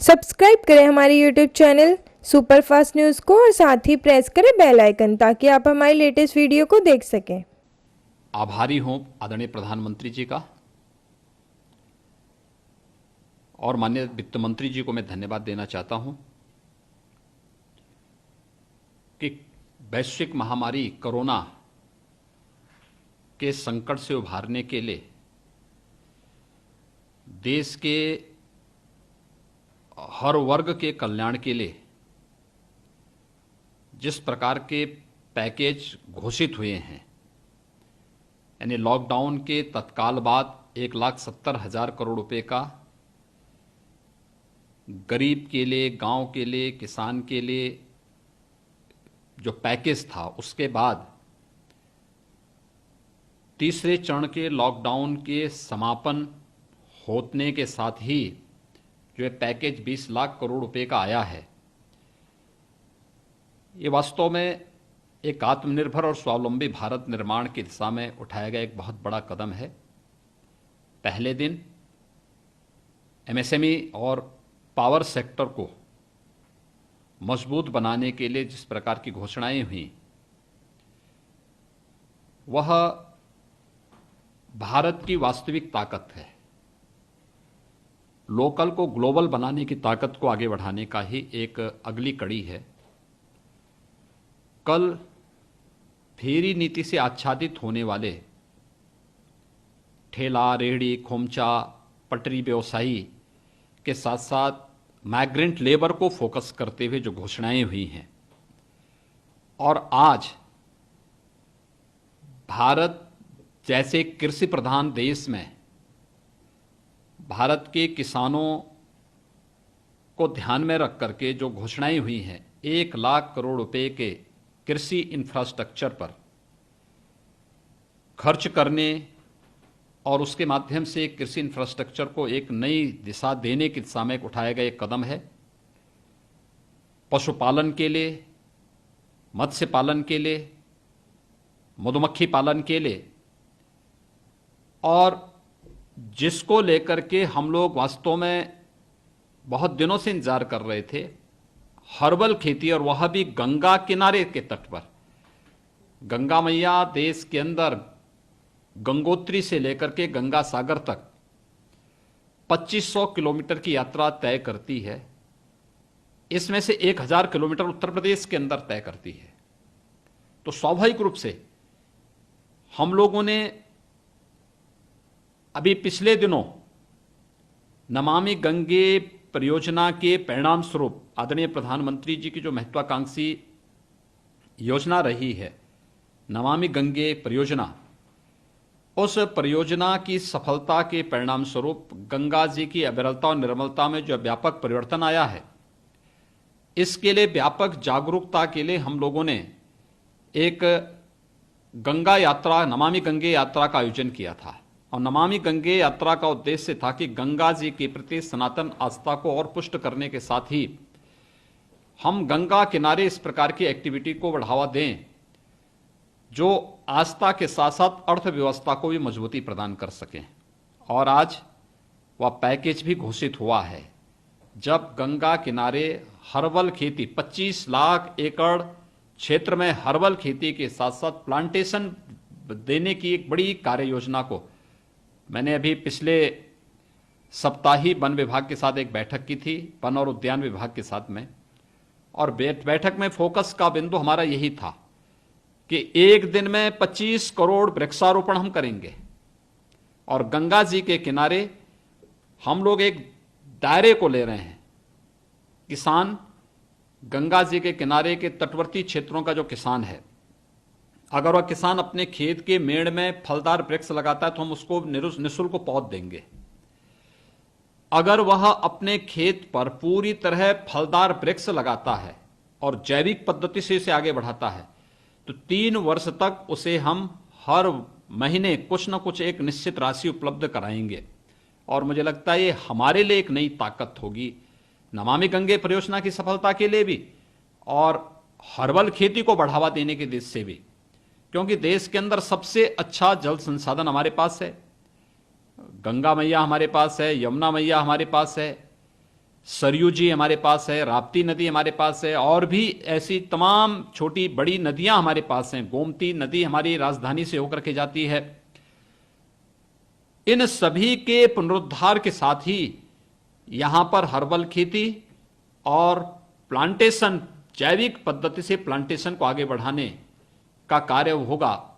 Subscribe करें हमारे YouTube channel superfast news को और साथ ही प्रेस करें बेल आइकन ताकि आप हमारी लेटेस्ट वीडियो को देख सकें। आभारी हूं आदरणीय प्रधानमंत्री जी का और माननीय वित्त मंत्री जी को मैं धन्यवाद देना चाहता हूं कि वैश्विक महामारी कोरोना के संकट से उभारने के लिए देश के हर वर्ग के कल्याण के लिए जिस प्रकार के पैकेज घोषित हुए हैं, यानी लॉकडाउन के तत्काल बाद 1,70,000 करोड़ रुपए का गरीब के लिए, गांव के लिए, किसान के लिए जो पैकेज था, उसके बाद तीसरे चरण के लॉकडाउन के समापन होने के साथ ही जो पैकेज 20 लाख करोड़ रुपए का आया है, ये वास्तव में एक आत्मनिर्भर और स्वावलंबी भारत निर्माण की दिशा में उठाया गया एक बहुत बड़ा कदम है। पहले दिन एमएसएमई और पावर सेक्टर को मजबूत बनाने के लिए जिस प्रकार की घोषणाएं हुई, वह भारत की वास्तविक ताकत है। लोकल को ग्लोबल बनाने की ताकत को आगे बढ़ाने का ही एक अगली कड़ी है। कल फेरी नीति से आच्छादित होने वाले ठेला, रेहड़ी, खोमचा, पटरी व्यवसायी के साथ साथ माइग्रेंट लेबर को फोकस करते हुए जो घोषणाएं हुई हैं, और आज भारत जैसे कृषि प्रधान देश में भारत के किसानों को ध्यान में रख करके जो घोषणाएं हुई हैं, 1 लाख करोड़ रुपए के कृषि इंफ्रास्ट्रक्चर पर खर्च करने और उसके माध्यम से कृषि इंफ्रास्ट्रक्चर को एक नई दिशा देने की दिशा में उठाया गया एक कदम है। पशुपालन के लिए, मत्स्य पालन के लिए, मधुमक्खी पालन के लिए, और जिसको लेकर के हम लोग वास्तव में बहुत दिनों से इंतजार कर रहे थे, हर्बल खेती, और वह भी गंगा किनारे के तट पर। गंगा मैया देश के अंदर गंगोत्री से लेकर के गंगा सागर तक 2500 किलोमीटर की यात्रा तय करती है। इसमें से 1000 किलोमीटर उत्तर प्रदेश के अंदर तय करती है। तो स्वाभाविक रूप से हम लोगों ने अभी पिछले दिनों नमामि गंगे परियोजना के परिणाम स्वरूप आदरणीय प्रधानमंत्री जी की जो महत्वाकांक्षी योजना रही है, नमामि गंगे परियोजना, उस परियोजना की सफलता के परिणाम स्वरूप गंगा जी की अविरलता और निर्मलता में जो व्यापक परिवर्तन आया है, इसके लिए व्यापक जागरूकता के लिए हम लोगों ने एक गंगा यात्रा, नमामि गंगे यात्रा का आयोजन किया था। और नमामि गंगे यात्रा का उद्देश्य था कि गंगा जी के प्रति सनातन आस्था को और पुष्ट करने के साथ ही हम गंगा किनारे इस प्रकार की एक्टिविटी को बढ़ावा दें जो आस्था के साथ साथ अर्थव्यवस्था को भी मजबूती प्रदान कर सकें। और आज वह पैकेज भी घोषित हुआ है। जब गंगा किनारे हर्बल खेती, 25 लाख एकड़ क्षेत्र में हर्बल खेती के साथ साथ प्लांटेशन देने की एक बड़ी कार्य योजना को मैंने अभी पिछले सप्ताह ही वन विभाग के साथ एक बैठक की थी, वन और उद्यान विभाग के साथ में, और बैठक में फोकस का बिंदु हमारा यही था कि एक दिन में 25 करोड़ वृक्षारोपण हम करेंगे। और गंगा जी के किनारे हम लोग एक दायरे को ले रहे हैं। किसान, गंगा जी के किनारे के तटवर्ती क्षेत्रों का जो किसान है, अगर वह किसान अपने खेत के मेड़ में फलदार वृक्ष लगाता है तो हम उसको निःशुल्क पौध देंगे। अगर वह अपने खेत पर पूरी तरह फलदार वृक्ष लगाता है और जैविक पद्धति से इसे आगे बढ़ाता है तो 3 वर्ष तक उसे हम हर महीने कुछ न कुछ एक निश्चित राशि उपलब्ध कराएंगे। और मुझे लगता है ये हमारे लिए एक नई ताकत होगी, नमामि गंगे परियोजना की सफलता के लिए भी और हर्बल खेती को बढ़ावा देने के दृष्टि से भी, क्योंकि देश के अंदर सबसे अच्छा जल संसाधन हमारे पास है। गंगा मैया हमारे पास है, यमुना मैया हमारे पास है, सरयू जी हमारे पास है, राप्ती नदी हमारे पास है, और भी ऐसी तमाम छोटी बड़ी नदियां हमारे पास हैं। गोमती नदी हमारी राजधानी से होकर के जाती है। इन सभी के पुनरुद्धार के साथ ही यहां पर हर्बल खेती और प्लांटेशन, जैविक पद्धति से प्लांटेशन को आगे बढ़ाने का कार्य होगा।